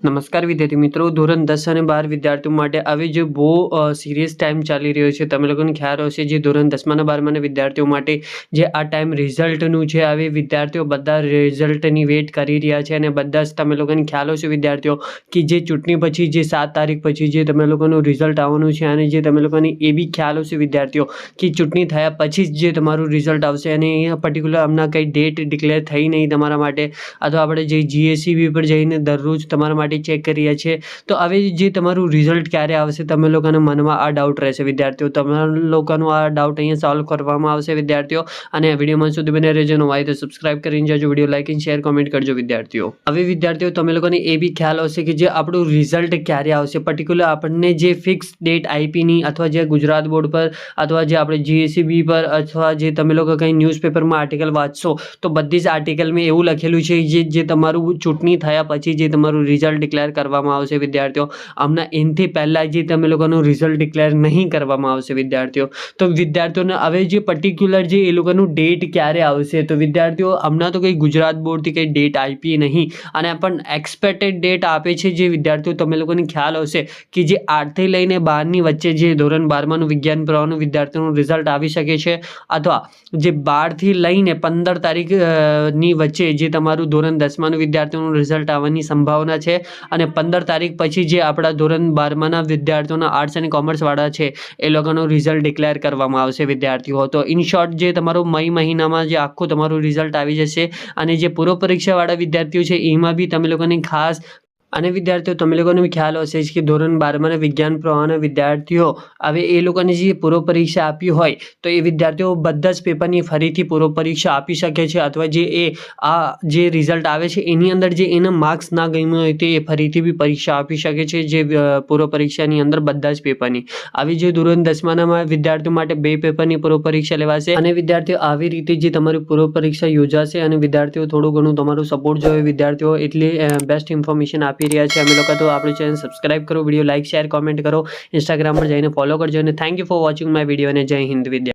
નમસ્કાર વિદ્યાર્થી મિત્રો, ધોરણ 10 અને 12 વિદ્યાર્થીઓ માટે આવી જે બહુ સિરિયસ ટાઈમ ચાલી રહ્યો છે. તમે લોકોને ખ્યાલ હશે જે ધોરણ 10 અને 12 વિદ્યાર્થીઓ માટે જે આ ટાઈમ રિઝલ્ટનું છે, આવી વિદ્યાર્થીઓ બધા રિઝલ્ટની વેટ કરી રહ્યા છે અને બધા જ તમે લોકોને ખ્યાલ હશે વિદ્યાર્થીઓ કે જે ચૂંટણી પછી જે 7 તારીખ પછી જે તમે લોકોનું રિઝલ્ટ આવવાનું છે અને જે તમે લોકોને એ બી ખ્યાલ હશે વિદ્યાર્થીઓ કે ચૂંટણી થયા પછી જ જે તમારું રિઝલ્ટ આવશે અને અહીંયા પર્ટિક્યુલર હમણાં કંઈ ડેટ ડિક્લેર થઈ નહીં તમારા માટે, અથવા આપણે જે જીએસસીબી પર જઈને દરરોજ તમારા માટે ચેક કરીએ છીએ. તો હવે જે તમારું રિઝલ્ટ ક્યારે આવશે, તમે લોકોના મનમાં આ ડાઉટ રહેશે વિદ્યાર્થીઓ. તમારા લોકોનો આ ડાઉટ અહીંયા સોલ્વ કરવામાં આવશે વિદ્યાર્થીઓ. અને આ વિડીયોમાં સુધી બને રહેજો. હોય તો સબસ્ક્રાઇબ કરીને જજો, વિડીયો લાઈક અને શેર કોમેન્ટ કરજો વિદ્યાર્થીઓ. હવે વિદ્યાર્થીઓ તમે લોકોને એ બી ખ્યાલ હશે કે જે આપણું રિઝલ્ટ ક્યારે આવશે, પર્ટિક્યુલર આપણને જે ફિક્સ ડેટ આઈપીની અથવા જે ગુજરાત બોર્ડ પર અથવા જે આપણે જીએસસીબી પર અથવા જે તમે લોકો કંઈ ન્યૂઝપેપરમાં આર્ટિકલ વાંચશો તો બધી જ આર્ટિકલમાં એવું લખેલું છે જે તમારું ચૂંટણી થયા પછી જે તમારું રિઝલ્ટ ડિક્લેર કરવામાં આવશે વિદ્યાર્થીઓ. હમણાં એનાથી પહેલાં જે તમે લોકોનું રિઝલ્ટ ડિક્લેર નહીં કરવામાં આવશે વિદ્યાર્થીઓ. તો વિદ્યાર્થીઓને હવે જે પર્ટિક્યુલર જે એ લોકોનું ડેટ ક્યારે આવશે, તો વિદ્યાર્થીઓ હમણાં તો કંઈ ગુજરાત બોર્ડથી કંઈ ડેટ આપી નહીં અને પણ એક્સપેક્ટેડ ડેટ આપે છે. જે વિદ્યાર્થીઓ તમે લોકોને ખ્યાલ હશે કે જે 8થી લઈને 12ની વચ્ચે જે ધોરણ 12માનું વિજ્ઞાન પ્રવાહનું વિદ્યાર્થીઓનું રિઝલ્ટ આવી શકે છે, અથવા જે 12થી લઈને 15 તારીખની વચ્ચે જે તમારું ધોરણ 10માનું વિદ્યાર્થીઓનું રિઝલ્ટ આવવાની સંભાવના છે. અને 15 તારીખ પછી જે આપણા ધોરણ 12માના વિદ્યાર્થીઓના આર્ટ્સ અને કોમર્સવાળા છે એ લોકોનું રિઝલ્ટ ડિક્લેર કરવામાં આવશે વિદ્યાર્થીઓ. તો ઇન શોર્ટ જે તમારું મે મહિનામાં જે આખું તમારું રિઝલ્ટ આવી જશે. અને જે પૂર્વ પરીક્ષાવાળા વિદ્યાર્થીઓ છે એમાં બી તમે લોકોને ખાસ અને વિદ્યાર્થીઓ તમે લોકોને બી ખ્યાલ હશે કે ધોરણ 12માના વિજ્ઞાન પ્રવાહના વિદ્યાર્થીઓ હવે એ લોકોને જે પૂર્વ પરીક્ષા આપી હોય તો એ વિદ્યાર્થીઓ બધા જ પેપરની ફરીથી પૂર્વ પરીક્ષા આપી શકે છે, અથવા જે જે રિઝલ્ટ આવે છે એની અંદર જે એના માર્ક્સ ના ગમ્યું હોય તો એ ફરીથી બી પરીક્ષા આપી શકે છે. જે પૂર્વ પરીક્ષાની અંદર બધા જ પેપરની આવી જે ધોરણ 10માના વિદ્યાર્થીઓ માટે 2 પેપરની પૂર્વ પરીક્ષા લેવાશે. અને વિદ્યાર્થીઓ આવી રીતે જે તમારી પૂર્વ પરીક્ષા યોજાશે અને વિદ્યાર્થીઓ થોડું ઘણું તમારું સપોર્ટ જોઈએ વિદ્યાર્થીઓ, એટલે બેસ્ટ ઇન્ફોર્મેશન આપી રહ્યા છે અમે લોકો. તો આપણું ચેનલ સબસ્ક્રાઇબ કરો, વિડીયો લાઈક શેર કોમેન્ટ કરો, ઇન્સ્ટાગ્રામ પર જઈને ફોલો કરજો. અને thank you for watching my video અને જય હિન્દ વિદ્યાર્થીઓ.